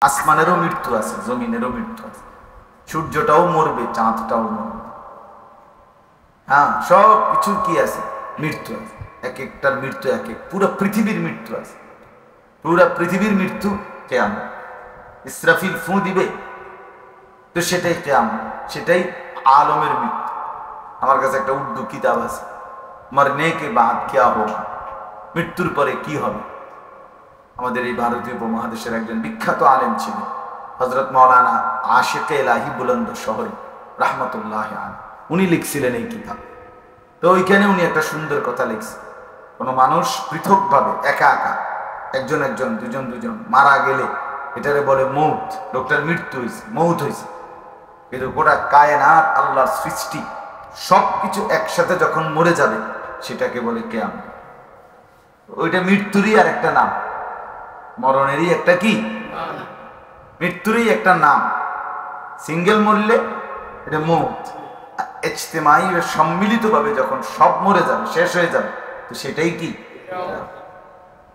আসমানেরও মৃত্যু আছে, জমিনেরও মৃত্যু আছে, সূর্যটাও মরবে, চাঁদটাও মরবে। হ্যাঁ, সব কিছুর কি আছে? মৃত্যু আছে। এক একটার মৃত্যু এক এক, পুরো পৃথিবীর মৃত্যু আছে, পুরো পৃথিবীর মৃত্যু কিয়ামত। ইসরাফিল ফু দিবে, তো সেটাই কিয়ামত, সেটাই আলমের মৃত্যু। আমার কাছে একটা উর্দু কিতাব আছে, মরনে কে বাদ কিয়া হোগা, মৃত্যুর পরে কি হবে। আমাদের এই ভারতীয় উপমহাদেশের একজন বিখ্যাত আলেম ছিলেন হযরত মাওলানা আশিক এলাহি বুলন্দ শহরে রাহমাতুল্লাহ আলাইহি, উনি লিখছিলেন এই কিতাব। তো ওইখানে উনি একটা সুন্দর কথা লিখছেন, কোনো মানুষ পৃথকভাবে একা একা, একজন একজন, দুজন দুজন মারা গেলে এটারে বলে মৌত, লোকটার মৃত্যু হয়েছে, মৌত হয়েছে। কিন্তু গোটা কায়নাত, আল্লাহর সৃষ্টি সবকিছু একসাথে যখন মরে যাবে সেটাকে বলে কিয়ামত। ওইটা মৃত্যুরই আর একটা নাম, মরণেরই একটা কি, মৃত্যুরই একটা নাম। সিঙ্গেল মরলে এটা মৌত, ইজতিমাই ও সম্মিলিত ভাবে যখন সব মরে যাবে, শেষ হয়ে যাবে, তো সেটাই কি।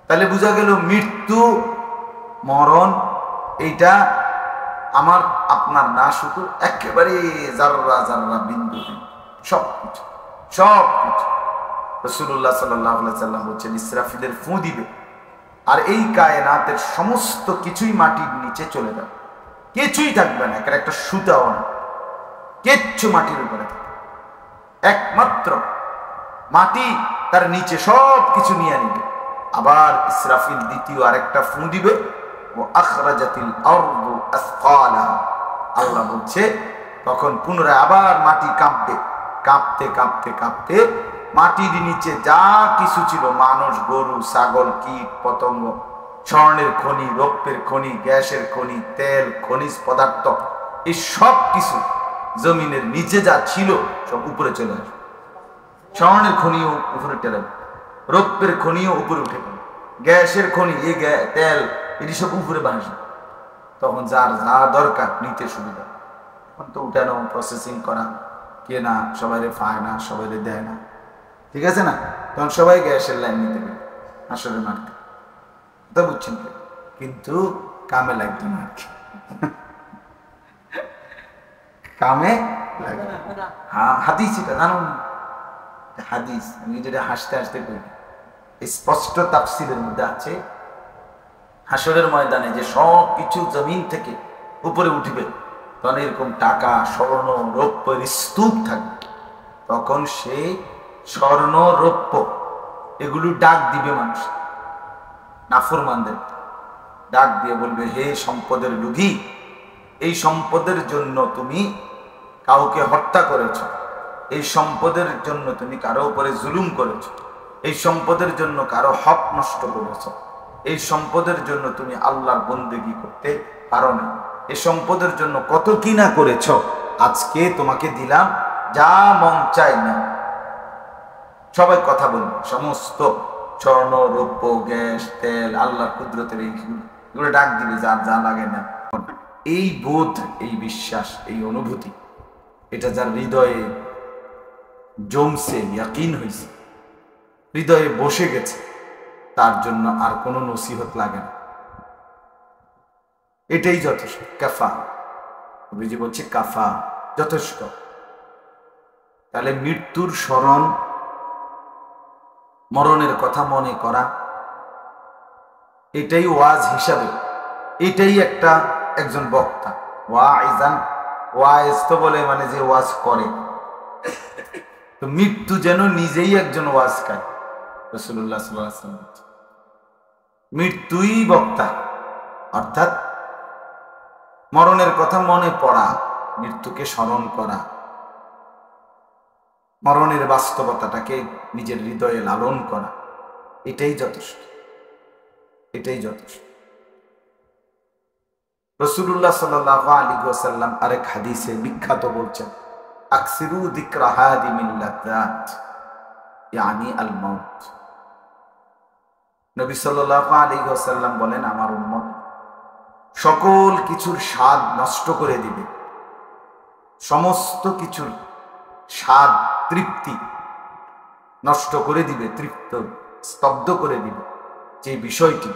তাহলে বোঝা গেল মৃত্যু মরণ এইটা আমার আপনার না, শুধু একেবারে জাররা জাররা বিন্দু সব কিছু, সব কিছু। রাসূলুল্লাহ সাল্লাল্লাহু আলাইহি সাল্লাম বলছেন ইসরাফিলের ফু দিবে আর এই কায়নাতের সমস্ত কিছুই মাটির নিচে চলে যাবে, কিছুই থাকবে না, একটা সুতাও না, কিচ্ছু মাটির উপরে থাকবে, একমাত্র মাটি তার নিচে সব কিছু নিয়ে নিবে। আবার ইসরাফিল দ্বিতীয় আরেকটা ফু দিবে, ও আখরাজাতিল আরদু আসকালাহা, আল্লাহ বলছে তখন পুনরায় আবার মাটি কাঁপবে, কাঁপতে কাঁপতে কাঁপতে মাটির নিচে যা কিছু ছিল, মানুষ, গরু, ছাগল, কীট পতঙ্গ, স্বর্ণের খনি, রৌপ্যের খনি, গ্যাসের খনি, তেল, খনিজ পদার্থ, এই সব কিছু জমিনের নিচে যা ছিল সব উপরে চলে আসবে। স্বর্ণের খনিও উপরে টেলে, রৌপ্যের খনিও উপরে উঠে গেল, গ্যাসের খনি, এই তেল, এটি সব উপরে ভাসবে। তখন যার যা দরকার নিতে সুবিধা। এখন তো উঠানো, প্রসেসিং করা, কেনা, সবাই পায় না, সবাই দেয় না, ঠিক আছে না? তখন সবাই গ্যাসের লাইন নিতে পারে আসলে মারতে, তা বুঝছেন? কিন্তু কামে লাগতো না আর কি, কামে লাগে। হ্যাঁ, হাদিস এটা জানো না, হাদিস আমি যেটা হাসতে হাসতে করি, স্পষ্ট তাফসীরের মধ্যে আছে, হাসরের ময়দানে যে সব কিছু জমিন থেকে উপরে উঠবে, তখন এরকম টাকা, স্বর্ণ, রৌপ্যের স্তূপ থাকবে। তখন সেই স্বর্ণ, রৌপ্য এগুলো ডাক দিবে মানুষ, নাফরমানদের ডাক দিয়ে বলবে, হে সম্পদের লোভী, এই সম্পদের জন্য তুমি কাউকে হত্যা করেছ, এই সম্পদের জন্য তুমি কারো উপরে জুলুম করেছ, এই সম্পদের জন্য কারো হক নষ্ট করেছ, এই সম্পদের জন্য তুমি আল্লাহর বন্দেগী করতে পারো না, এই সম্পদের জন্য কত কি না করেছ, আজকে তোমাকে দিলাম, যা মন চাই না। সবাই কথা বলবে, সমস্ত স্বর্ণ, রৌপ্য, গ্যাস, তেল, আল্লাহর কুদরতের এইগুলো ডাক দিবে, যার যা লাগে না। এই বোধ, এই বিশ্বাস, এই অনুভূতি, এটা যার হৃদয়ে জমছে, ইয়াকিন হয়েছে, হৃদয়ে বসে গেছে, তার জন্য আর কোনো নসিহত লাগে না, এটাই যথেষ্ট। কাফা, অভিজি বলছে কাফা, যথেষ্ট। তাহলে মৃত্যুর স্মরণ, মরণের কথা মনে করা, এটাই ওয়াজ হিসাবে, এটাই একজন বক্তা ওয়াইজান, ওয়াইজ তো বলে মানে যে ওয়াজ করে, তো মৃত্যু যেন নিজেই একজন ওয়াজকারী। রাসূলুল্লাহ সাল্লাল্লাহু আলাইহি ওয়াসাল্লাম মৃত্যুই বক্তা, অর্থাৎ মরণের কথা মনে পড়া, মৃত্যুকে স্মরণ করা, মরণের বাস্তবতাটাকে নিজের হৃদয়ে লালন করা, এটাই যথেষ্ট, এটাই যথেষ্ট। রাসূলুল্লাহ সাল্লাল্লাহু আলাইহি ওয়াসাল্লাম আরেক হাদিসে বিখ্যাত বলছেন, আকসিরু যিকরা হাদিমিল লাযাত ইয়ানি আল মাউত। নবী সাল্লাল্লাহু আলাইহি ওয়াসাল্লাম বলেন, আমার উম্মত সকল কিছুর স্বাদ নষ্ট করে দিবে, সমস্ত কিছুর স্বাদ, তৃপ্তি নষ্ট করে দিবে, তৃপ্ত স্তব্ধ করে দিবে যে বিষয়টি,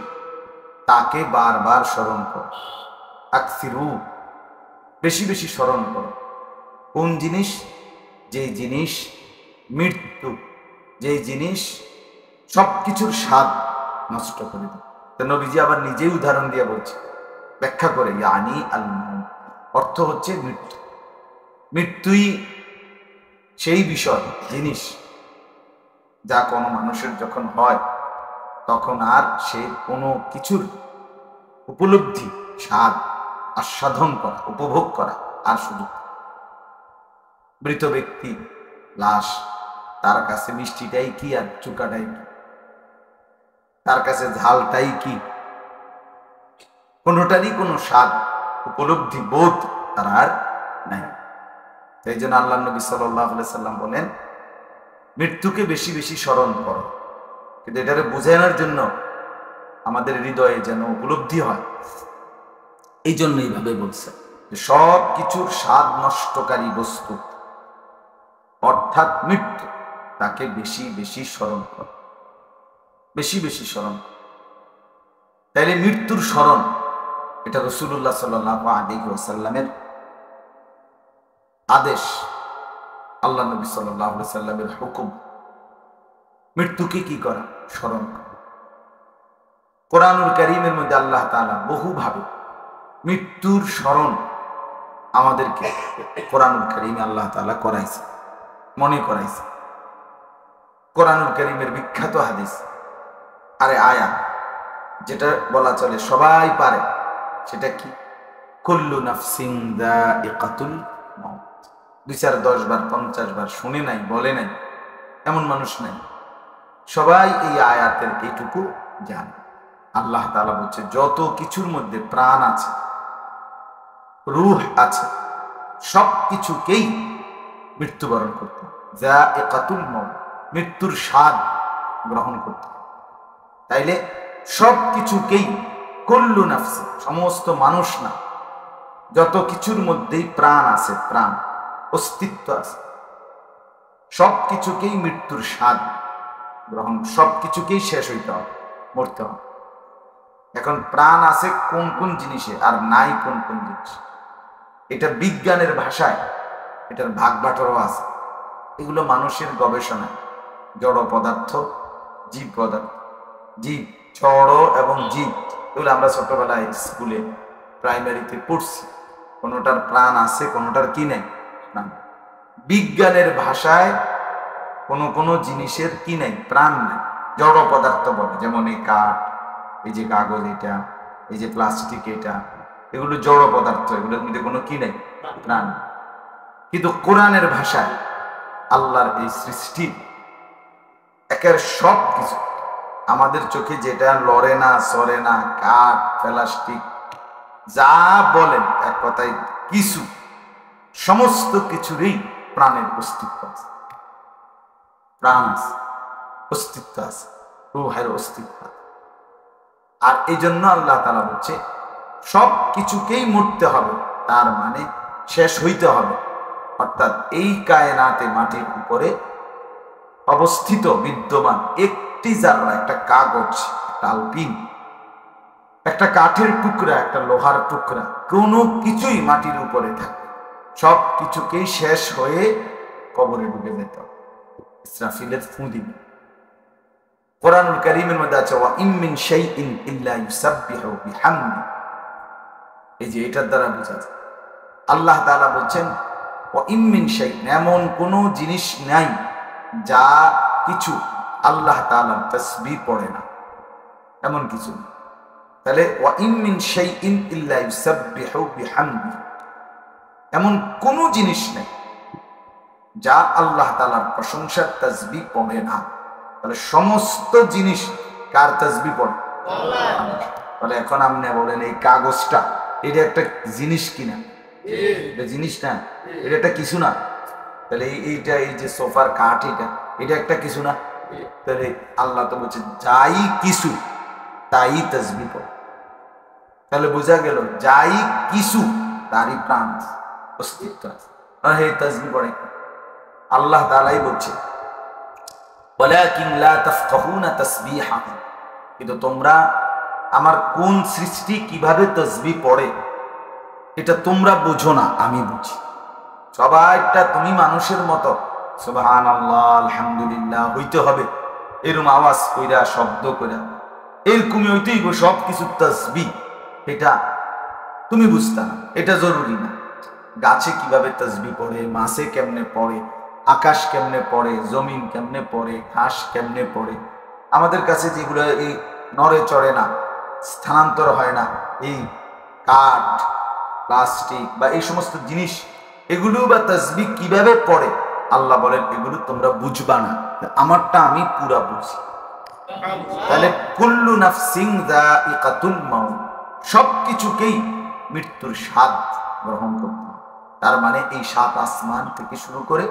তাকে বারবার স্মরণ কর। আকসিরু, বেশি বেশি স্মরণ করো। কোন জিনিস? যেই জিনিস মৃত্যু, যেই জিনিস সব কিছুর স্বাদ নষ্ট করে দেয়। তো নবীজি আবার নিজেই উদাহরণ দিয়ে বলছে, ব্যাখ্যা করে, ইয়ানি আল মাউত, অর্থ হচ্ছে মৃত্যু। মৃত্যুই সেই বিষয়, জিনিস যা কোনো মানুষের যখন হয় তখন আর সে কোনো কিছুর উপলব্ধি, স্বাদ আস্বাদন করা, উপভোগ করা আর সুযোগ। মৃত ব্যক্তি, লাশ, তার কাছে মিষ্টিটাই কি আর চুকাটাই কি, তার কাছে ঝালটাই কি, কোনোটারই কোনো স্বাদ উপলব্ধি বোধ তার আর নাই। এই জন্য আল্লাহ নবী সাল্লাল্লাহু আলাইহি সাল্লাম বলেন, মৃত্যুকে বেশি বেশি স্মরণ করো। কিন্তু এটারে বুঝানোর জন্য আমাদের হৃদয়ে যেন উপলব্ধি হয়, এই জন্য এইভাবে বলছে যে সব কিছুর স্বাদ নষ্টকারী বস্তু অর্থাৎ মৃত্যু, তাকে বেশি বেশি স্মরণ করো, বেশি বেশি স্মরণ। তাইলে মৃত্যুর স্মরণ, এটা রাসূলুল্লাহ সাল্লাল্লাহু আলাইহি ওয়াসাল্লামের আদেশ, আল্লাহ নবী সাল্লাল্লাহু আলাইহি সাল্লামের হুকুম। মৃত্যুকে কি করা? স্মরণ করা। কোরআনুল কারীমের মধ্যে আল্লাহ তাআলা বহুভাবে মৃত্যুর স্মরণ আমাদেরকে কোরআনুল কারীমে আল্লাহ তাআলা করাইছে, মনে করাইছে। কোরআনুল কারীমের বিখ্যাত হাদিস, আরে আয়াত, যেটা বলা চলে সবাই পারে, সেটা কি? কুল্লু নাফসিন যায়িকাতুল মাউত। 2, 4, 10 বার 50 বার শুনে নাই, বলে নাই এমন মানুষ নাই। সবাই এই আয়াতের এইটুকু জানে। আল্লাহ তাআলা বলছে যত কিছুর মধ্যে প্রাণ আছে, রূহ আছে, সব কিছুকেই মৃত্যুবরণ করতে, যায়িকাতুল মাউত, মৃত্যুর স্বাদ গ্রহণ করতে। তাইলে সব কিছুকেই, কুল্লু নাফসি, সমস্ত মানুষ না, যত কিছুর মধ্যেই প্রাণ আছে, প্রাণ অস্তিত্ব আছে, সব কিছুকেই মৃত্যুর স্বাদ গ্রহণ, সব কিছুকেই শেষ হইতে হবে, মরতে হবে। এখন প্রাণ আছে কোন কোন জিনিসে আর নাই কোন কোন জিনিস, এটা বিজ্ঞানের ভাষায় এটার ভাগ বাটোয়ারা আছে। এগুলো মানুষের গবেষণায়, জড় পদার্থ, জীব পদার্থ, জীব, জড় এবং জীব, এগুলো আমরা ছোটবেলায় স্কুলে প্রাইমারিতে পড়ছি। কোনোটার প্রাণ আছে, কোনোটার কি নেই, প্রাণ। বিজ্ঞানের ভাষায় কোনো কোনো জিনিসের কি নেই, প্রাণ নেই, জড় পদার্থ বলে। যেমন এই কাঠ, এই যে কাগজ, এটা, এই যে প্লাস্টিক, এটা, এগুলো জড় পদার্থ, এগুলোর মধ্যে কোনো কি নেই, প্রাণ। কিন্তু কোরআনের ভাষায় আল্লাহর এই সৃষ্টি একের সব কিছু, আমাদের চোখে যেটা লড়ে না, সরে না, কাঠ, প্লাস্টিক, যা বলেন, এক কথায় কিছু, সমস্ত কিছুরই প্রাণের অস্তিত্ব আছে, প্রাণ আছে, অস্তিত্ব আছে, রূহের অস্তিত্ব। আর এই জন্য আল্লাহ তাআলা বলছে সব কিছুকেই মরতে হবে, তার মানে শেষ হইতে হবে। অর্থাৎ এই কায়নাতে মাটির উপরে অবস্থিত বিদ্যমান একটি জাররা, একটা কাগজ, একটা আলপিন, একটা কাঠের টুকরা, একটা লোহার টুকরা, কোনো কিছুই মাটির উপরে থাকে, সব কিছুকেই শেষ হয়ে কবরে ঢুকে যেত, ইসরাফিলের ফু দিবে। কোরআনুল কারীমের মধ্যে আছে ওয়া ইম মিন শাইইন ইল্লা ইউসাব্বিহু বিহামদি। এই যে এটার দ্বারা বোঝা যায় আল্লাহ তাআলা বলছেন ওয়া ইম মিন শাইইন, এমন কোনো জিনিস নাই যা কিছু আল্লাহ তাআলার তাসবিহ পড়ে না, এমন কিছু। তাহলে ওয়া ইম মিন শাইইন ইল্লা ইউসাব্বিহু বিহামদি, এমন কোনো জিনিস নেই যা আল্লাহ তাআলার প্রশংসার তাসবিহ পড়ে না। তাহলে সমস্ত জিনিস কার তাসবিহ পড়ে? আল্লাহ। তাহলে এখন আপনি বলেন এই কাগজটা, এটা একটা জিনিস কিনা? এটা জিনিস না, এটা একটা কিছু না। তাহলে এইটা, এই যে সোফার কাঠ, এটা একটা কিছু না। তাহলে আল্লাহ তো বলছে যাই কিছু তাই তাসবিহ পড়ে। তাহলে বোঝা গেল যাই কিছু তারই প্রাণ অস্তিত্ব আছে, আর হে তাসবিহ পড়ে। আল্লাহ তাআলাই বলছে ওয়ালাকিন লা তাফকাহুনা তাসবিহাহুম, কিন্তু তোমরা আমার কোন সৃষ্টি কিভাবে তাসবিহ পড়ে এটা তোমরা বুঝো না, আমি বুঝি। সবাইটা তুমি মানুষের মতো সুবহানাল্লাহ আলহামদুলিল্লাহ হইতে হবে, এরকম আওয়াজ কইরা শব্দ কইরা এরকমই হইতেই সব কিছু তাসবিহ, এটা তুমি বুঝতা না, এটা জরুরি না। গাছে কিভাবে তাসবিহ পড়ে, মাছে কেমনে পড়ে, আকাশ কেমনে পড়ে, জমিন কেমনে পড়ে, ঘাস কেমনে পড়ে, আমাদের কাছে যেগুলো এই নড়ে চড়ে না, স্থানান্তর হয় না, এই কাঠ প্লাস্টিক বা এই সমস্ত জিনিস, এগুলো বা তাসবিহ কিভাবে পড়ে, আল্লাহ বলেন এগুলো তোমরা বুঝবা না, আমারটা আমি পুরা বুঝি। তাহলে কুল্লু নাফসিন যায়িকাতুল মাউত, সবকিছুকেই মৃত্যুর স্বাদ গ্রহণ করতে হবে। তার মানে এই 7 আসমান থেকে শুরু করে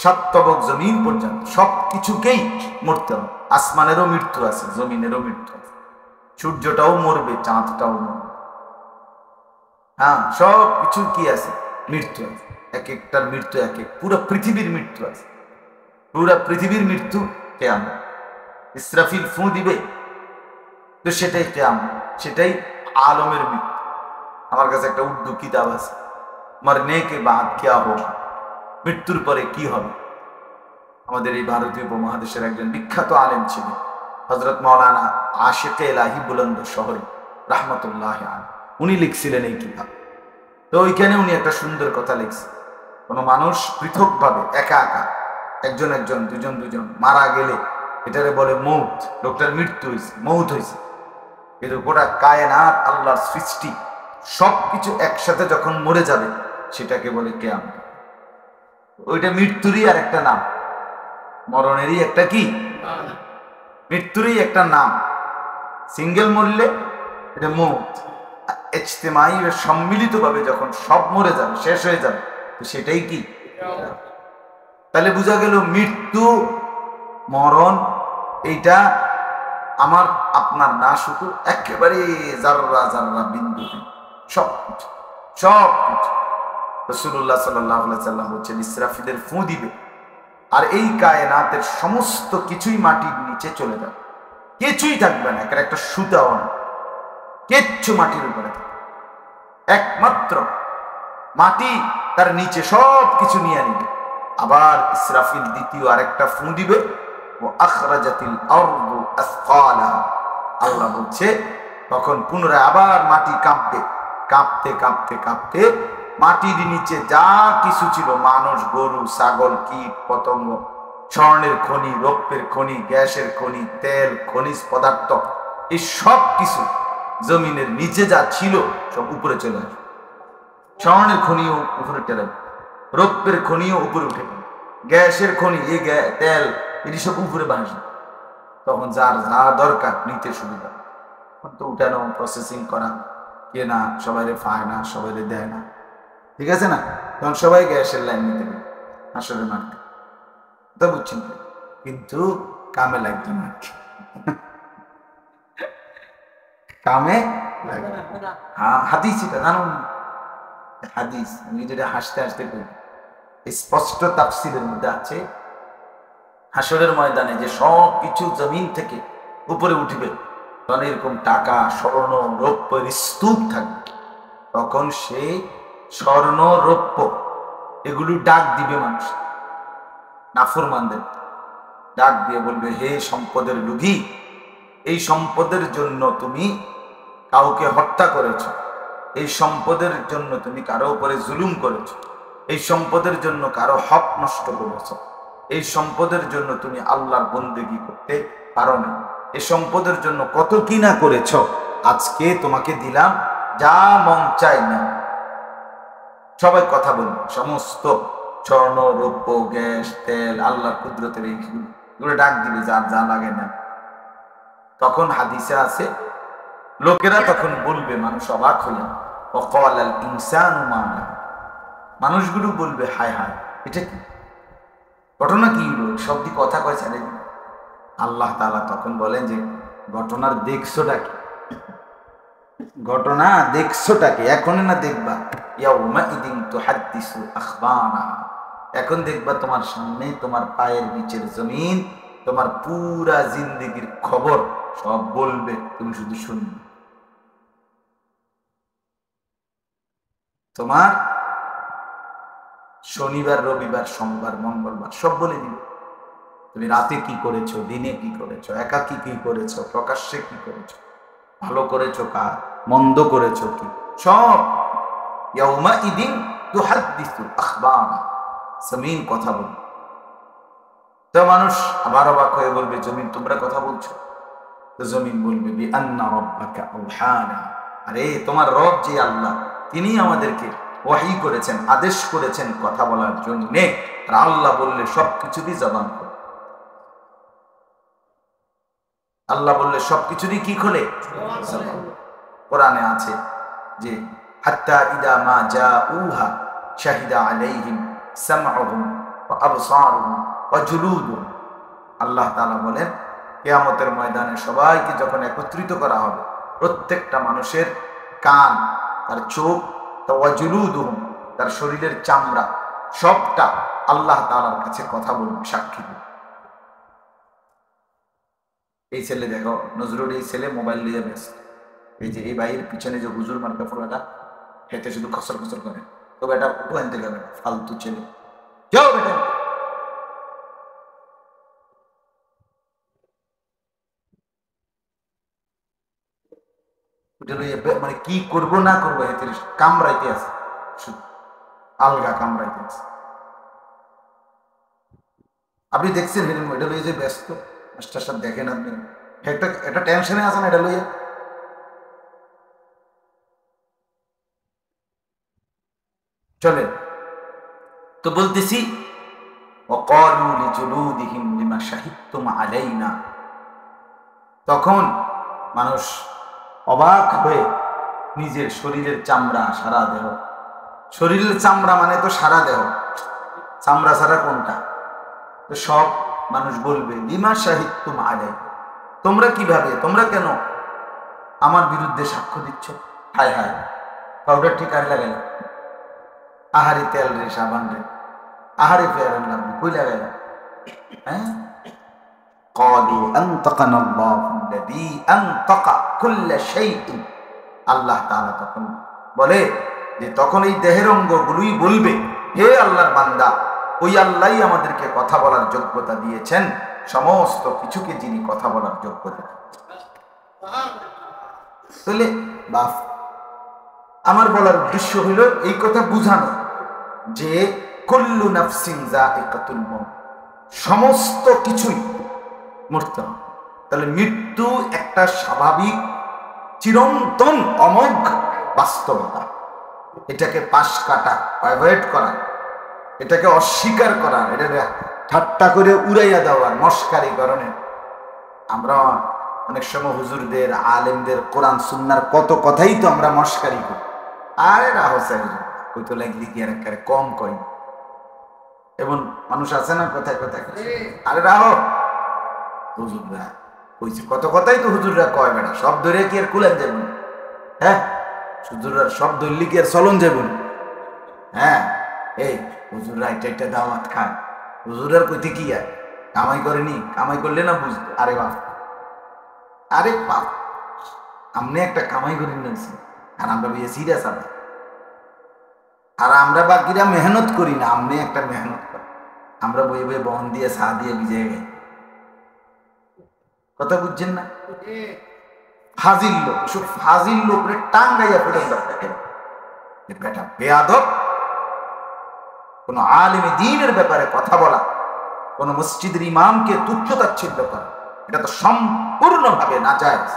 7 তবক জমিন পর্যন্ত সবকিছুকেই মরতে হবে। আসমানেরও মৃত্যু আছে, জমিনেরও মৃত্যু আছে, সূর্যটাও মরবে, চাঁদটাও মরবে। হ্যাঁ, সব কিছু কি আছে, মৃত্যু আছে। এক একটার মৃত্যু এক এক, পুরো পৃথিবীর মৃত্যু আছে, পুরা পৃথিবীর মৃত্যু কিয়ামত। ইসরাফিল ফু দিবে, তো সেটাই কিয়ামত, সেটাই আলমের মৃত্যু। আমার কাছে একটা উর্দু কিতাব আছে, মরনে কে বাদ কিয়া হোগা, মৃত্যুর পরে কি হবে। আমাদের এই ভারতীয় উপমহাদেশের একজন বিখ্যাত আলেম ছিলেন হযরত মাওলানা আশিকে ইলাহি বুলন্দ শহরে রাহমাতুল্লাহ আলাইহি, উনি লিখছিলেন এই কিতাব। তো ওইখানে উনি একটা সুন্দর কথা লিখছেন, কোনো মানুষ পৃথকভাবে একা একা, একজন একজন, দুজন দুজন মারা গেলে এটারে বলে মৌত, লোকটার মৃত্যু হয়েছে, মৌত হয়েছে। কিন্তু গোটা কায়নাত আল্লাহর সৃষ্টি সবকিছু একসাথে যখন মরে যাবে সেটাকে বলে কিয়ামত। ওইটা মৃত্যুরই আর একটা নাম, মরণেরই একটা কি, মৃত্যুরই একটা নাম। সিঙ্গেল মরলে এটা মৌত, ইজতিমাই সম্মিলিত ভাবে যখন সব মরে যাবে, শেষ হয়ে যাবে, তো সেটাই কি। তাহলে বোঝা গেল মৃত্যু মরণ এইটা আমার আপনার না, শুধু একেবারে জাররা জাররা বিন্দু, সবকিছু সবকিছু। রাসূলুল্লাহ সাল্লাল্লাহু আলাইহি সাল্লাম বলেছেন ইসরাফিলের ফু দিবে আর এই কায়নাতের সমস্ত কিছুই মাটির নিচে চলে যাবে, কিছুই থাকবে না, একটা সুতাও না, কিচ্ছু মাটির উপরে থাকবে, একমাত্র মাটি তার নিচে সব কিছু নিয়ে নিবে। আবার ইসরাফিল দ্বিতীয় আরেকটা ফু দিবে, ও আখরাজাতিল আরদু আসকালাহা, আল্লাহ বলছে তখন পুনরায় আবার মাটি কাঁপবে, কাঁপতে কাঁপতে কাঁপতে মাটির নিচে যা কিছু ছিল, মানুষ, গরু, ছাগল, কীট পতঙ্গ, স্বর্ণের খনি, রৌপ্যের খনি, গ্যাসের খনি, তেল, খনিজ পদার্থ, এই সব কিছু জমিনের নিচে যা ছিল সব উপরে চলে আসবে। স্বর্ণের খনিও উপরে টেলে, রৌপ্যের খনিও উপরে উঠে, গ্যাসের খনি, এই তেল, এটি সব উপরে বাসবে। তখন যার যা দরকার নিতে সুবিধা, তো উঠানো, প্রসেসিং করা, কেনা, সবাই পায় না, সবাই দেয় না, ঠিক আছে না, তখন সবাই গ্যাসের লাইন নিতে পারে আসলে মারতে, তা বুঝছেন। কিন্তু কামে লাগবে না, কামে লাগবে। হ্যাঁ, হাদিস এটা জানুন, হাদিস আমি যেটা হাসতে হাসতে করি, স্পষ্ট তাফসীরের মধ্যে আছে, হাসরের ময়দানে যে সব কিছু জমিন থেকে উপরে উঠবে, তখন এরকম টাকা, স্বর্ণ, রৌপ্যের স্তূপ থাকবে, তখন সেই স্বর্ণ, রৌপ্য এগুলো ডাক দিবে মানুষ, নাফরমানদের ডাক দিয়ে বলবে, হে সম্পদের লোভী, এই সম্পদের জন্য তুমি কাউকে হত্যা করেছ, এই সম্পদের জন্য তুমি কারো উপরে জুলুম করেছ, এই সম্পদের জন্য কারো হক নষ্ট করেছ, এই সম্পদের জন্য তুমি আল্লাহর বন্দেগী করতে পারো না, এই সম্পদের জন্য কত কি না করেছ, আজকে তোমাকে দিলাম, যা মন চাই না। সবাই কথা বলবে, সমস্ত স্বর্ণ, রৌপ্য, গ্যাস, তেল, আল্লাহর কুদরতের এইগুলো ডাক দিবে, যার যা লাগে না। তখন হাদিসে আছে, লোকেরা তখন বলবে, মানুষ অবাক হইয়া, ওয়াকালাল ইনসানু মা লাহা, মানুষগুলো বলবে, হায় হায়, এটা কি ঘটনা, কি হলো, সব দিক কথা কয় ছেড়ে। আল্লাহ তাআলা তখন বলেন যে, ঘটনার দেখছোটা কি, ঘটনা দেখছোটা কি, এখন না দেখবা, ইয়াউমা ইদিন তুহাদ্দিসু আখবারা, এখন দেখবা তোমার সামনে, তোমার পায়ের নিচের জমিন, তোমার পুরা জিন্দেগির খবর সব বলবে, তুমি শুধু শুনবে। তোমার শনিবার, রবিবার, সোমবার, মঙ্গলবার সব বলে দিবে। তুমি রাতে কি করেছো, দিনে কি করেছো, একাকী কি করেছো, প্রকাশ্যে কি করেছো, ভালো করেছো কার, মন্দ করেছো কি, সব। ইয়াউমাইদিন তুহাদ্দিসু আখবারা, জমিন কথা বলবে। তো মানুষ আবার অবাক হয়ে বলবে, জমিন তোমরা কথা বলছো? তো জমিন বলবে, বিআন্না রাব্বাকা আওহানা, আরে তোমার রব যে আল্লাহ, তিনি আমাদেরকে ওয়াহি করেছেন, আদেশ করেছেন কথা বলার জন্যে। আর আল্লাহ বললে সবকিছুরই জবান খোলে। আল্লাহ বললে সবকিছুরই কি খোলে? কোরআনে আছে যে হাত্তা ইদা মা জাউহা শাহিদা আলাইহিম সামউহুম ওয়া আবসারুহুম ওয়া জুলুদুহুম। আল্লাহ তাআলা বলেন, কিয়ামতের ময়দানে সবাইকে যখন একত্রিত করা হবে, প্রত্যেকটা মানুষের কান, তার চোখ, ওয়া জুলুদুহুম, তার শরীরের চামড়া, সবটা আল্লাহ তাআলার কাছে কথা বলবে, সাক্ষী দেবে। এই ছেলে দেখো, নজরুল এই ছেলে মোবাইল নিয়ে ব্যস্ত। এই যে এই ভাইয়ের পিছনে যে হুজুর মার্কা ফোলাটা, হেঁটে শুধু খসর খসর করে। তো বেটা উঠো আনতে গেবে, ফালতু ছেলে, যাও বেটা। মানে কি করবো না করবো, এতে কামড়াইতে আছে, আলগা কামড়াইতে আছে। আপনি দেখছেন এটা লইয়ে যে ব্যস্ত, মাস্টার সাহেব দেখেন আপনি, একটা টেনশনে আছেন এটা লইয়ে। চলে তো বলতেছি, وقالوا لجلودهم لما شهدتم علينا, তখন মানুষ অবাক হয়ে নিজের শরীরের চামড়া, সারা দেহ, শরীরের চামড়া মানে তো সারা দেহ, চামড়া ছাড়া কোনটা, তো সব মানুষ বলবে লিমা শাহিদতুম আলাইনা, তোমরা কিভাবে, তোমরা কেন আমার বিরুদ্ধে সাক্ষ্য দিচ্ছ? হায় হায়, পাউডার ঠিক আর লাগাই, আহারি তেল রে, সাবান রে, আহারে ফেয়ার আনলাম, কই লাগাই, হ্যাঁ। قالوا أنطقنا الله الذي أنطق كل شيء, আল্লাহ তাআলা তখন বলে যে, তখন এই দেহের অঙ্গগুলোই বলবে, হে আল্লাহর বান্দা, ওই আল্লাহই আমাদেরকে কথা বলার যোগ্যতা দিয়েছেন, সমস্ত কিছুকে যিনি কথা বলার যোগ্যতা। তাহলে বাপ, আমার বলার উদ্দেশ্য হইল এই কথা বুঝানো যে কুল্লু নাফসিন যায়িকাতুল মউত, সমস্ত কিছুই মরতে হবে। তাহলে মৃত্যু একটা স্বাভাবিক চিরন্তন অমোঘ বাস্তবতা। এটাকে পাশ কাটা, অ্যাভয়েড করা, এটাকে অস্বীকার করা, এটাকে ঠাট্টা করে উড়াইয়া দেওয়ার, মস্কারি করণের। আমরা অনেক সময় হুজুরদের, আলেমদের, কোরআন সুন্নাহর কত কথাই তো আমরা মস্কারি করি। আরে রাহো সাহেব, কই তো লাগলি কি আর একেবারে কম কই, এমন মানুষ আছে না কোথায় কোথায়, আরে রাহো হুজুররা কইছে, কত কথাই তো হুজুররা কয়, বেটা সব ধরে কি আর কুলেন যাবেন? হ্যাঁ, হুজুররা সব ধরলি কি আর চলন যাবেন? হ্যাঁ, এই হুজুররা এটা একটা দাওয়াত খায়, হুজুরার কইতে কি আর কামাই করেনি, কামাই করলে না বুঝতে। আরে বাপ, আরে বাপ, আমনে একটা কামাই করি নিয়েছি, আর আমরা বিয়ে সিরিয়াস আবার, আর আমরা বাকিরা মেহনত করি না, আমনে একটা মেহনত করে, আমরা বইয়ে বইয়ে বহন দিয়ে চা দিয়ে ভিজে গে। কথা বুঝছেন না? ফাজিল লোক, সব ফাজিল লোকরে টাঙ্গাইয়া ফেরত দেখেন, বেটা বেয়াদব। কোন আলেমে দ্বীনের ব্যাপারে কথা বলা, কোন মসজিদের ইমামকে তুচ্ছ-তাচ্ছিল্য করা, এটা তো সম্পূর্ণভাবে নাজায়েজ।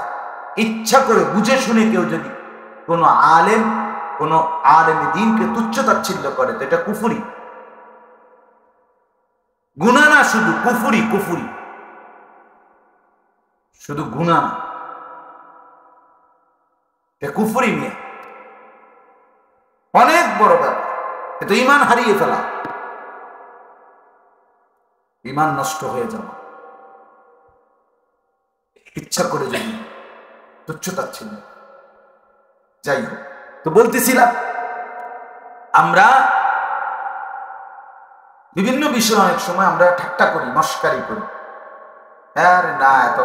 ইচ্ছা করে বুঝে শুনে কেউ যদি কোন আলেমে দ্বীনকে তুচ্ছ-তাচ্ছিল্য করে, তো এটা কুফরি, গুনাহ না, শুধু কুফরি, কুফরি, শুধু গুনাহ না, এটা কুফরি নিয়ে অনেক বড় ব্যাপার। এটা ঈমান হারিয়ে ফেলা, ঈমান নষ্ট হয়ে যাওয়া, ইচ্ছা করে যদি তুচ্ছ-তাচ্ছিল্য। যাই হোক, তো বলতেছিলাম, আমরা বিভিন্ন বিষয় অনেক সময় আমরা ঠাট্টা করি, মস্কারি করি। আরে না, এত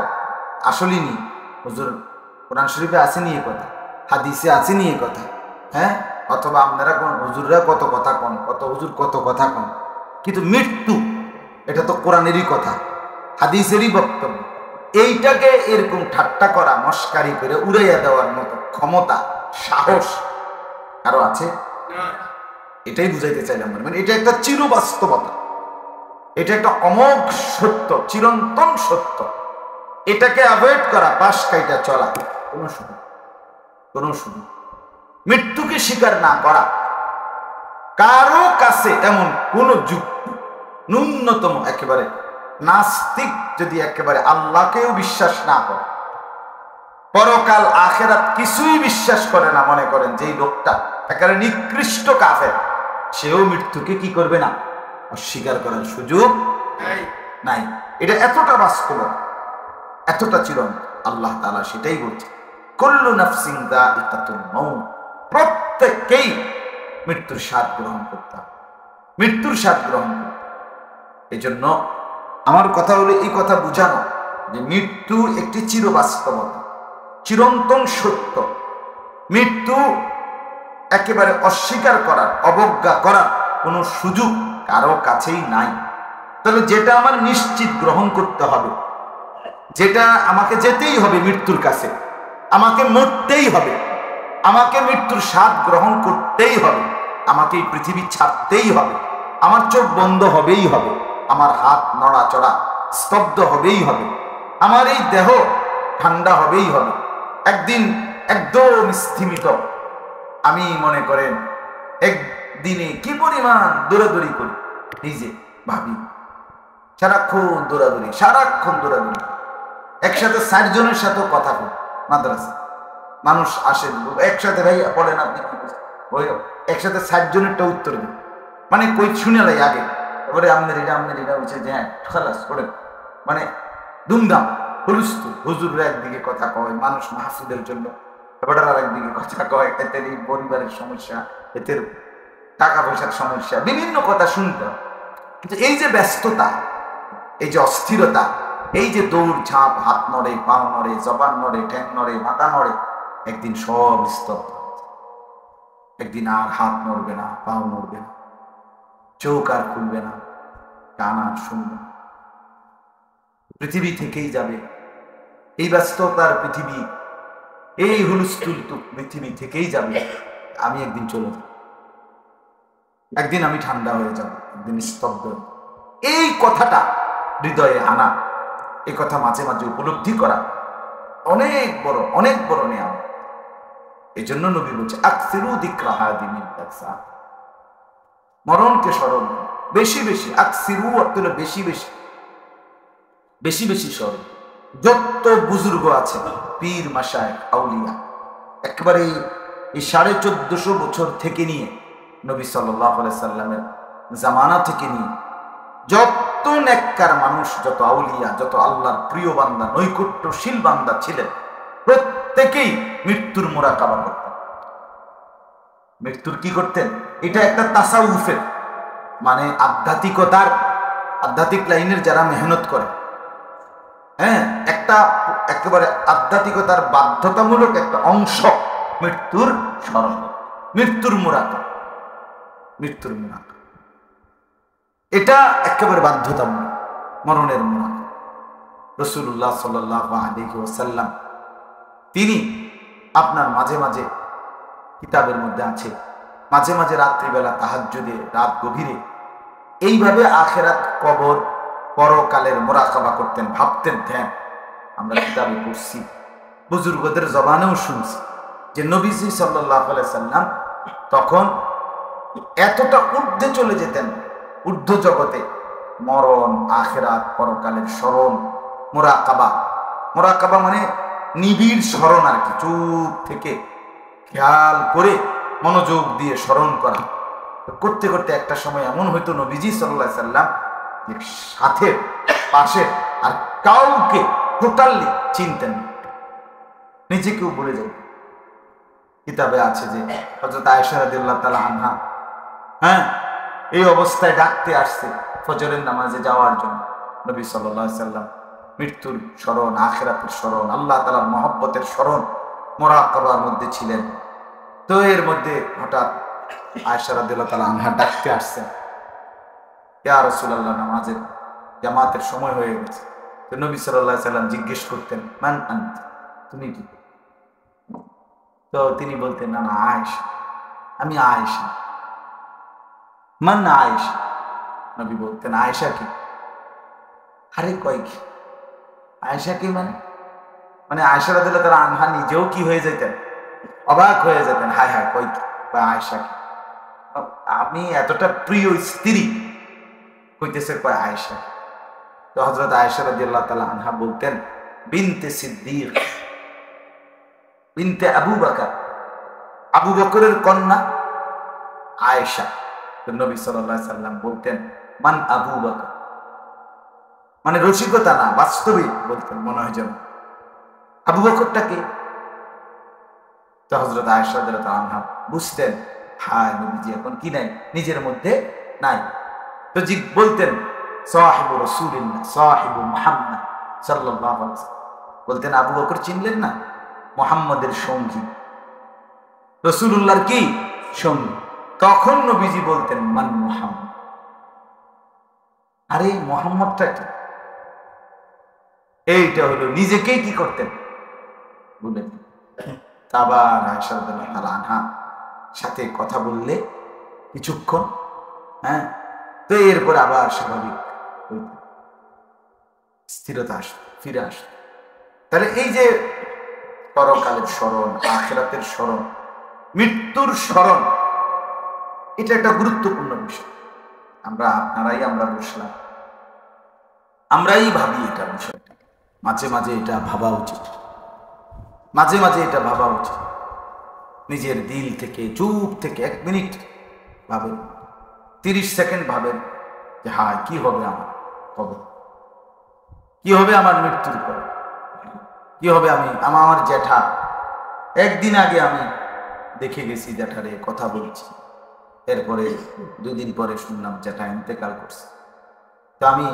আসলেই নি, হুজুর কোরআন শরীফে আসেনি এ কথা, হাদিসে আসেনি এ কথা, হ্যাঁ অথবা আপনারা কোন হুজুররা কত কথা কন, কত হুজুর কত কথা কন, কিন্তু মৃত্যু এটা তো কোরআনেরই কথা, হাদিসেরই বক্তব্য। এইটাকে এরকম ঠাট্টা করা, মস্কারি করে উড়াইয়া দেওয়ার মতো ক্ষমতা, সাহস আরো আছে? এটাই বুঝাইতে চাইলাম। মানে এটা একটা চিরবাস্তবতা, এটা একটা অমোঘ সত্য, চিরন্তন সত্য। এটাকে অ্যাভয়েড করা, পাশ কাইটা চলা, কোনো সুযোগ, কোনো সুযোগ। মৃত্যুকে স্বীকার না করা, কারো কাছে এমন কোন যুক্তি, ন্যূনতম একেবারে নাস্তিক যদি একেবারে আল্লাহকেও বিশ্বাস না করে, পরকাল আখেরাত কিছুই বিশ্বাস করে না, মনে করেন যে এই লোকটা একেবারে নিকৃষ্ট কাফের, সেও মৃত্যুকে কি করবে না, অস্বীকার করার সুযোগ নাই। এটা এতটা বাস্তব, এতটা চিরন্তন। আল্লাহ তাআলা সেটাই বলছে, কুল্লু নাফসিন যায়িকাতুল মাউত, প্রত্যেককেই মৃত্যুর স্বাদ গ্রহণ করতে হবে, মৃত্যুর স্বাদ গ্রহণ করতে। এই জন্য আমার কথা হলো এই কথা বুঝানো যে মৃত্যু একটি চিরবাস্তবতা, চিরন্তন সত্য। মৃত্যু একেবারে অস্বীকার করার, অবজ্ঞা করার কোনো সুযোগ কারো কাছেই নাই। তাহলে যেটা আমার নিশ্চিত গ্রহণ করতে হবে, যেটা আমাকে যেতেই হবে মৃত্যুর কাছে, আমাকে মরতেই হবে, আমাকে মৃত্যুর স্বাদ গ্রহণ করতেই হবে, আমাকে এই পৃথিবী ছাড়তেই হবে, আমার চোখ বন্ধ হবেই হবে, আমার হাত নড়াচড়া স্তব্ধ হবেই হবে, আমার এই দেহ ঠান্ডা হবেই হবে, একদিন একদম স্থিমিত। আমি মনে করেন একদিনে কি পরিমাণ দৌড়াদৌড়ি করি, নিজে ভাবি, সারাক্ষণ দৌড়াদৌড়ি, সারাক্ষণ দৌড়াদৌড়ি, একসাথে 60 জনের সাথেও কথা বলি। মাদ্রাসা মানুষ আসে, একসাথে ভাই বলেন আপনি কি করছেন, ওই একসাথে 60 জনেরটা উত্তর দিন, মানে কই শুনে লাই আগে, এবারে আমাদের এটা হচ্ছে যে হ্যাঁ খালাস করেন, মানে ধুমধাম হুলস্থুল। হুজুররা একদিকে কথা কয়, মানুষ মাহফিলের জন্য, এবার আর একদিকে কথা কয়, এদের এই পরিবারের সমস্যা, এদের টাকা পয়সার সমস্যা, বিভিন্ন কথা শুনতে হয়। কিন্তু এই যে ব্যস্ততা, এই যে অস্থিরতা, এই যে দৌড় ঝাঁপ, হাত নড়ে, পাও নড়ে, জবান নড়ে, ঠ্যাং নড়ে, মাথা নড়ে, একদিন সব স্তব্ধ, একদিন আর হাত নড়বে না, পাও নড়বে না, চোখ আর খুলবে না, কান আর শুনবে না, পৃথিবী থেকেই যাবে। এই ব্যস্ততার পৃথিবী, এই হুলস্থুল পৃথিবী থেকেই যাবে। আমি একদিন চলে যাব, একদিন আমি ঠান্ডা হয়ে যাব, একদিন স্তব্ধ। এই কথাটা হৃদয়ে আনা, এই কথা মাঝে মাঝে উপলব্ধি করা অনেক বড়, অনেক বড় নিয়ামত। এই জন্য নবী বলছে আকসিরু যিকরা হাদিমিল বাসা, মরণকে স্মরণ বেশি বেশি। আকসিরু অর্থ হলো বেশি বেশি, বেশি বেশি স্মরণ। যত বুজুর্গ আছে, পীর মাশায়েখ আউলিয়া, একেবারে এই 1450 বছর থেকে নিয়ে নবী সাল্লাল্লাহু আলাইহি সাল্লামের জামানা থেকে নিয়ে যত নেককার মানুষ, যত আউলিয়া, যত আল্লাহর প্রিয় বান্দা, নৈকট্যশীল বান্দা ছিলেন, প্রত্যেকেই মৃত্যুর মুরাকাবা করতেন। মৃত্যুর কি করতেন? এটা একটা তাসাউফের, মানে আধ্যাত্মিকতার, আধ্যাত্মিক লাইনের যারা মেহনত করে, হ্যাঁ, একটা একেবারে আধ্যাত্মিকতার বাধ্যতামূলক একটা অংশ মৃত্যুর স্মরণ, মৃত্যুর মুরাকাবা, মৃত্যুর মুরাকাবা। এটা একেবারে বাধ্যতামূলক, মরণের মুরাকাবা। রাসূলুল্লাহ সাল্লাল্লাহু আলাইহি ওয়াসাল্লাম তিনি আপনার মাঝে মাঝে কিতাবের মধ্যে আছে, মাঝে মাঝে রাত্রিবেলা তাহাজ্জুদে, রাত গভীরে এইভাবে আখিরাত, কবর, পরকালের মুরাকাবা করতেন, ভাবতেন, ধ্যান। আমরা কিতাবে পড়ছি, বুজুর্গদের জবানেও শুনছি যে নবীজি সাল্লাল্লাহু আলাইহি সাল্লাম তখন এতটা ঊর্ধ্বে চলে যেতেন, ঊর্ধ্ব জগতে, মরণ, আখিরাত, পরকালের স্মরণ, মুরাকাবা। মুরাকাবা মানে নিবিড় স্মরণ আর কি, চুপ থেকে খেয়াল করে মনোযোগ দিয়ে স্মরণ করা। করতে করতে একটা সময় এমন হয়তো নবীজি সাল্লাল্লাহু আলাইহি সাল্লাম সাথে পাশে আর কাউকে টোটালি চিনতেন না, নিজেকেও ভুলে যেতেন। কিতাবে আছে যে হযরত আয়েশা রাদিয়াল্লাহু তাআলা আনহা, হ্যাঁ, এই অবস্থায় ডাকতে আসছে ফজরের নামাজে যাওয়ার জন্য। নবী সাল্লাল্লাহু আলাইহি সাল্লাম মৃত্যুর স্মরণ, আখিরাতের স্মরণ, আল্লাহ তাআলার মহব্বতের স্মরণ, মুরাকাবার মধ্যে ছিলেন। তো এর মধ্যে হঠাৎ আয়েশা রাদিয়াল্লাহু তাআলা আনহা ডাকতে আসছেন, ইয়া রাসূলুল্লাহ, নামাজের জামাতের সময় হয়ে গেছে। তো নবী সাল্লাল্লাহু আলাইহি সাল্লাম জিজ্ঞেস করতেন, মান আনতি, তুমি কি? তো তিনি বলতেন, না না আয়েশা, আমি আয়েশা। মান আয়েশা, নবী বলতেন আয়েশা কি? আরে কয় কি আয়েশা কি মানে? মানে আয়েশা রাদিয়াল্লাহু তাআলা আনহা নিজেও কি হয়ে যেতেন, অবাক হয়ে যেতেন, হায় হায় কয় কি, আয়েশা কি? আমি এতটা প্রিয় স্ত্রী, কইতেছে কয় আয়েশা। তো হযরত আয়েশা রাদিয়াল্লাহু তাআলা আনহা বলতেন, বিনতে সিদ্দিক, বিনতে আবু বকর, আবু বকরের কন্যা আয়েশা। তো নবী সাল্লাল্লাহু আলাইহি সাল্লাম বলতেন, মান আবু বকর, মানে রসিকতা না, বাস্তবিক বলতেন, মনে হয় যেন আবু বকরটা কে? তো হযরত আয়েশা রাদিয়াল্লাহু আনহা বুঝতেন, হায় নবীজি এখন কি নাই, নিজের মধ্যে নাই। তো জি বলতেন, সাহিবু রাসূলিল্লাহ, সাহিবু মুহাম্মদ সাল্লাল্লাহু আলাইহি ওয়াসাল্লাম, বলতেন আবু বকর চিনলেন না? মুহাম্মদের সঙ্গী, রাসূলুল্লাহর কি সঙ্গী। তখন নবীজি বলতেন, মান মুহাম্মদ, আরে মুহাম্মদটা কি? এইটা হলো নিজেকেই কি করতেন বলেন। আবার আয়েশা রাদিয়াল্লাহু তাআলা আনহা সাথে কথা বললে কিছুক্ষণ, হ্যাঁ, তো এরপর আবার স্বাভাবিক স্থিরতা আসত, ফিরে আসত। তাহলে এই যে পরকালের স্মরণ, আখিরাতের স্মরণ, মৃত্যুর স্মরণ, এটা একটা গুরুত্বপূর্ণ বিষয়। আমরা বসলাম, আমরাই ভাবি এটা বিষয়টা, মাঝে মাঝে এটা ভাবা উচিত, মাঝে মাঝে এটা ভাবা উচিত। নিজের দিল থেকে, চুপ থেকে 1 মিনিট ভাবেন, 30 সেকেন্ড ভাবেন যে হায় কি হবে আমার কবে, কি হবে আমার মৃত্যুর পর, কি হবে। আমার জ্যাঠা, একদিন আগে আমি দেখে গেছি জ্যাঠারে, কথা বলছি, এরপরে 2 দিন পরে শুনলাম জ্যাঠা ইন্তেকাল করছে। তো আমি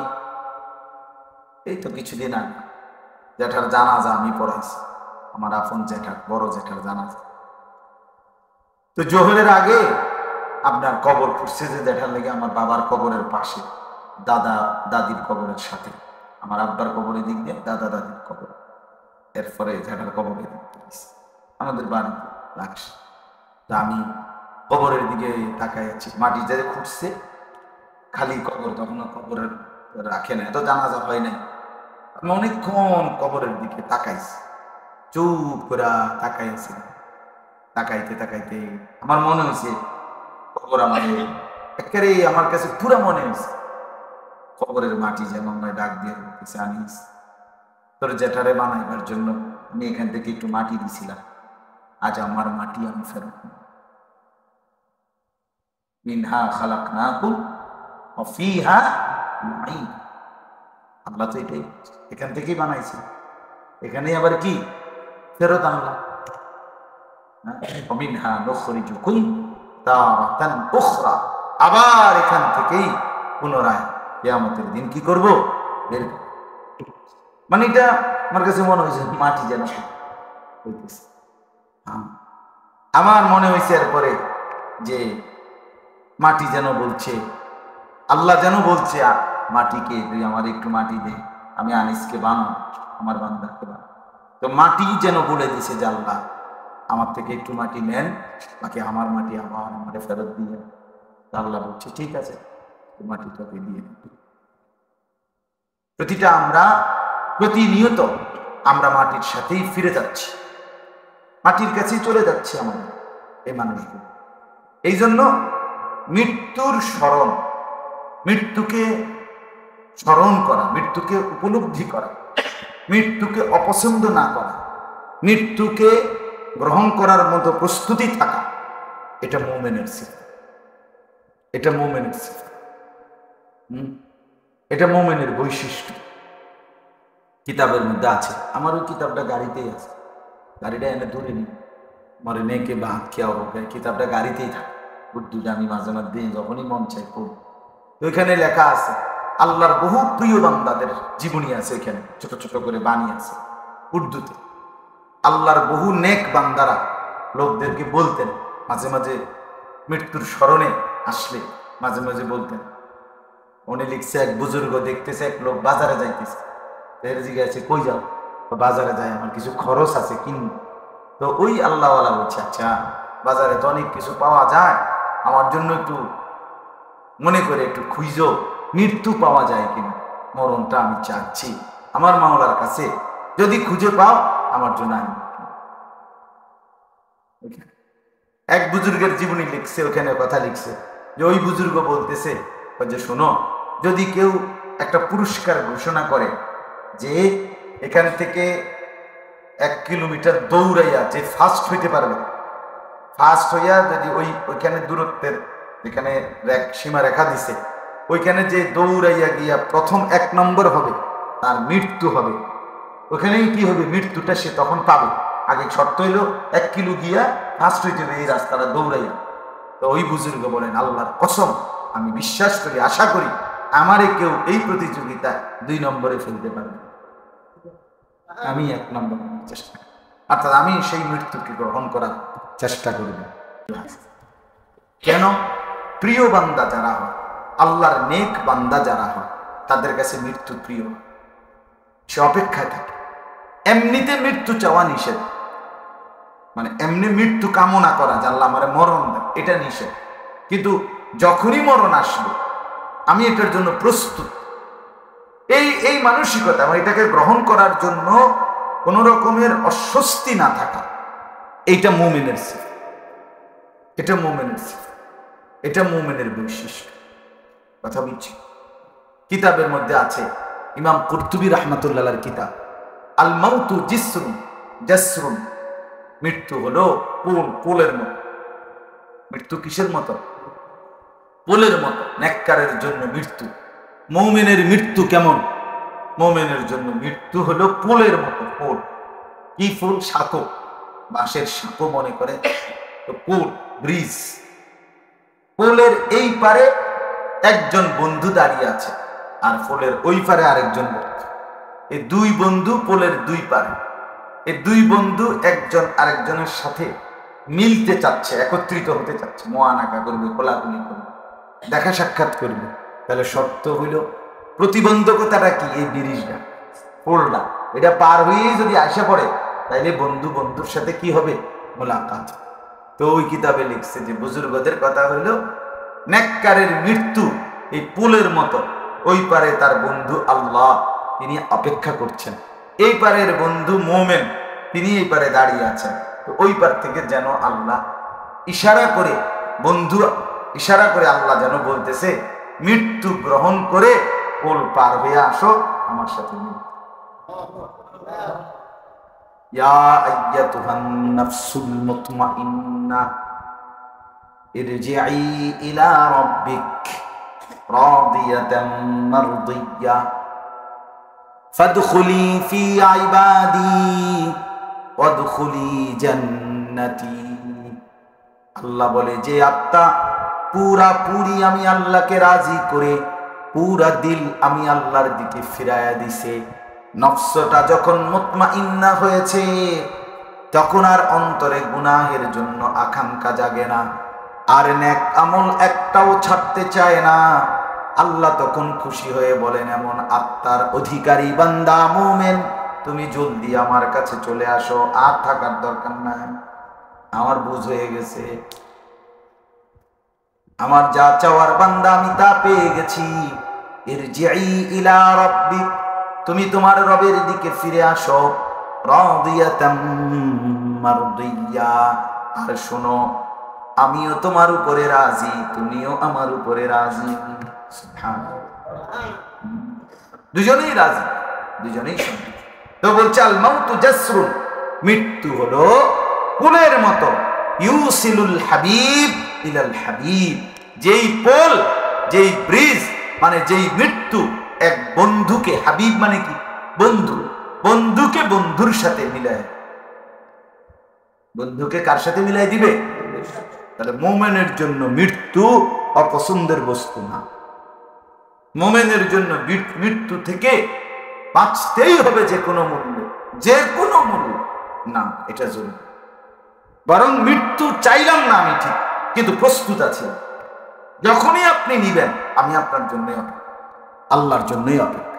এই তো কিছুদিন আগে জ্যাঠার জানাজা আমি পড়াইছি, আমার আপন জ্যাঠার, বড় জ্যাঠার জানাজা। তো জোহরের আগে আপনার কবর খুঁজছে, যে জ্যাঠার লেগে আমার বাবার কবরের পাশে, দাদা দাদির কবরের সাথে, আমার আব্বার কবরের দিক দিয়ে দাদা দাদির কবর, এরপরে জ্যাঠার কবরের দিক দিয়ে আমাদের বাড়িতে লাশ। তা আমি কবরের দিকে তাকাই আছি, মাটি যে খুঁজছে, খালি কবর, তখন কবরের রাখে না, এত জানাজা হয় নাই। আমি অনেকক্ষণ কবরের দিকে তাকাইছি, চুপ করে তাকাই আছি। তাকাইতে তাকাইতে আমার মনে হয়েছে কবর একেবারে আমার কাছে পুরো মনে হয়েছে কবরের মাটি যেন আমরা ডাক দিয়ে বলতেছে, আনিস তোর জ্যাঠারে বানাইবার জন্য আমি এখান থেকে একটু মাটি দিছিলাম, আজ আমার মাটি আমি ফেরত নেব। মিনহা খালাকনাকুম ওয়া ফিহা নুঈদ, আল্লাহ তো এটাই এখান থেকেই বানাইছে, এখানেই আবার কি ফেরত আনলাম। মিনহা নুখরিজুকুম তারাতান উখরা, আবার এখান থেকেই পুনরায় কিয়ামতের দিন কি করব, বের করব। মানে এটা আমার কাছে মনে হয়েছে মাটি যেন হইতেছে। আমার মনে হয়েছে এরপরে যে মাটি যেন বলছে, আল্লাহ যেন বলছে, মাটিকে তুই আমার একটু মাটি দে, আমি আনিসকে বানাবো, আমার বান্দাকে বানাবো। তো মাটি যেন বলে দিছে যে আল্লাহ আমার থেকে একটু মাটি নেন, বাকি আমার মাটি আবার আমারে ফেরত দিয়ে। আল্লাহ বলছে ঠিক আছে, মাটি তোকে দিয়ে। প্রতিনিয়ত আমরা মাটির সাথেই ফিরে যাচ্ছি, মাটির কাছেই চলে যাচ্ছে আমাদের এই মানুষগুলো। এই জন্য মৃত্যুর স্মরণ, মৃত্যুকে স্মরণ করা, মৃত্যুকে উপলব্ধি করা, মৃত্যুকে অপছন্দ না করা, মৃত্যুকে গ্রহণ করার মতো প্রস্তুতি থাকা, এটা মুমিনের সিফাত, এটা মুমিনের সিফাত, এটা মুমিনের বৈশিষ্ট্য। কিতাবের মধ্যে আছে, আমার ওই কিতাবটা গাড়িতেই আছে, গাড়িটা এনে ধরে নি মরে নেকে বা হাত খেয়া হোক, কিতাবটা গাড়িতেই থাকে, উর্দুটা আমি মাঝে মধ্যে যখনই মন চাই পড়ি। ওইখানে লেখা আছে আল্লাহর বহু প্রিয় বান্দাদের জীবনী আছে, এখানে ছোট ছোট করে বাণী আছে উর্দুতে। আল্লাহর বহু নেক বান্দারা লোকদেরকে বলতেন, মাঝে মাঝে মৃত্যুর স্মরণে আসলে মাঝে মাঝে বলতেন। উনি লিখছে, এক বুজুর্গ দেখতেছে এক লোক বাজারে যাইতেছে, এর জিজ্ঞাসা কই যাও? বাজারে যায়, আমার কিছু খরচ আছে কিনবো। তো ওই আল্লাহওয়ালা বলছে, আচ্ছা বাজারে তো অনেক কিছু পাওয়া যায়, আমার জন্য একটু মনে করে একটু খুঁজো মৃত্যু পাওয়া যায় কিনা, মরণটা আমি চাচ্ছি আমার মাওলার কাছে, যদি খুঁজে পাও আমার জন্য আনবে। এক বুজুর্গের জীবনী লিখছে, ওখানে কথা লিখছে যে ওই বুজুর্গ বলতেছে যে শোনো, যদি কেউ একটা পুরস্কার ঘোষণা করে যে এখান থেকে 1 কিলোমিটার দৌড়াইয়া যে ফার্স্ট হইতে পারবে, ফার্স্ট হইয়া যদি ওইখানে দূরত্বের যেখানে সীমা রেখা দিছে ওইখানে যে দৌড়াইয়া গিয়া প্রথম 1 নম্বর হবে, তার মৃত্যু হবে। ওখানেই কি হবে, মৃত্যুটা সে তখন পাবে। আগে শর্ত হইল 1 কিলো গিয়া ফার্স্ট হইতে হবে এই রাস্তাটা দৌড়াইয়া। তো ওই বুজুর্গ বলেন, আল্লাহর কসম আমি বিশ্বাস করি, আশা করি আমারে কেউ এই প্রতিযোগিতা 2 নম্বরে ফেলতে পারবে, আমি 1 নম্বর চেষ্টা, অর্থাৎ আমি সেই মৃত্যুকে গ্রহণ করার চেষ্টা করব। কেন? প্রিয় বান্দা যারা হয়, আল্লাহর নেক বান্দা যারা হয়, তাদের কাছে মৃত্যু প্রিয়, সে অপেক্ষায় থাকে। এমনিতে মৃত্যু চাওয়া নিষেধ, মানে এমনি মৃত্যু কামনা করা যে আল্লাহ আমারে মরণ দেয়, এটা নিষেধ। কিন্তু যখনই মরণ আসবে আমি এটার জন্য প্রস্তুত, এই মানসিকতা, মানে এটাকে গ্রহণ করার জন্য কোন রকমের অস্বস্তি না থাকা, এইটা মুমিনের সিফাত, এটা মুমিনের সিফাত, এটা মুমিনের বৈশিষ্ট্য। কথা বুঝছি? কিতাবের মধ্যে আছে, ইমাম কুরতুবী রাহমাতুল্লাহর কিতাব আল মাউতু জিসরুন জাসরুন, মৃত্যু হলো পোলের মতো। মৃত্যু কিসের মতো? পোলের মতো। নেককারের জন্য মৃত্যু, মুমিনের মৃত্যু কেমন? মুমিনের জন্য মৃত্যু হলো পোলের মতো। পোল কি ফুল? সাঁকো, বাঁশের সাঁকো মনে করে তো পোল, ব্রিজ। পোলের এই পারে একজন বন্ধু দাঁড়িয়ে আছে, আর পোলের ওই পারে আরেকজন বন্ধু। এই 2 বন্ধু পোলের 2 পারে। এই 2 বন্ধু একজন আরেকজনের সাথে মিলতে চাচ্ছে, একত্রিত হতে চাচ্ছে, মোয়ানাকা করবে, কোলাকুলি করবে, দেখা সাক্ষাৎ করবে। তাহলে শর্ত হইল, প্রতিবন্ধকতাটা কি? এই ব্রিজটা, পোলটা, এটা পার হয়েই যদি আসা পড়ে তাইলে বন্ধু বন্ধুর সাথে কি হবে? মোলাকাত। তো ওই কিতাবে লিখছে যে বুজুর্গদের কথা হইল, নেককারের মৃত্যু এই পোলের মতো। ওই পারে তার বন্ধু আল্লাহ, তিনি অপেক্ষা করছেন। এই পারের বন্ধু মোমেন, তিনি এই পারে দাঁড়িয়ে আছেন। তো ওই পার থেকে যেন আল্লাহ ইশারা করে, বন্ধু ইশারা করে আল্লাহ যেন বলতেছে, মৃত্যু গ্রহণ করে পোল পার হয়ে আসো আমার সাথে। ইয়া আইয়াতুহান নাফসুল মুতমাইন্নাহ ইরজিই ইলা রাব্বিক রাদিয়াতাম মারদিয়্যা ফাদখুলি ফি ইবাদি ওয়াদখুলি জান্নাতি। আল্লাহ বলে, যে আত্মা পুরাপুরি আমি আল্লাহকে রাজি করে পুরা দিল আমি আল্লাহর দিকে ফিরাইয়া দিছে, নফসটা যখন মুতমাইন্না হয়েছে, তখন আর অন্তরে গুনাহের জন্য আকাঙ্ক্ষা জাগে না, আর নেক আমল একটাও ছাড়তে চায় না। আল্লাহ তখন খুশি হয়ে বলেন, এমন আত্মার অধিকারী বান্দা মুমিন, তুমি জলদি আমার কাছে চলে আসো, আর থাকার দরকার নাই, আমার বুঝ হয়ে গেছে, আমার যা চাওয়ার বান্দা আমি তা পেয়ে গেছি। ইরজিই ইলা রাব্বিক, তুমি তোমার রবের দিকে ফিরে আসো, রাদিয়াতাম মারদিয়্যা, আর শোনো আমিও তোমার উপরে রাজি, তুমিও আমার উপরে রাজি। সুবহানাল্লাহ, দুজনেই রাজি, দুজনেই সন্তুষ্ট। তো বলছে আল মাউতু জাসরুন, মৃত্যু হলো পোলের মতো, ইউসিলুল হাবিব ইলাল হাবিব, যেই পোল, যেই ব্রিজ, মানে যেই মৃত্যু এক বন্ধুকে, হাবিব মানে কি? বন্ধু, বন্ধুকে বন্ধুর সাথে মিলায়, বন্ধুকে কার সাথে মিলাই দিবে? তাহলে মুমিনের জন্য মৃত্যু অপছন্দের বস্তু না। মুমিনের জন্য মৃত্যু থেকে বাঁচতেই হবে যে কোনো মূল্যে, যে কোনো মূল্য না, এটা জরুরি। বরং মৃত্যু চাইলাম না আমি ঠিক, কিন্তু প্রস্তুত আছি। যখনই আপনি নিবেন আমি আপনার জন্যই অপেক্ষা, আল্লাহর জন্যই অপেক্ষা।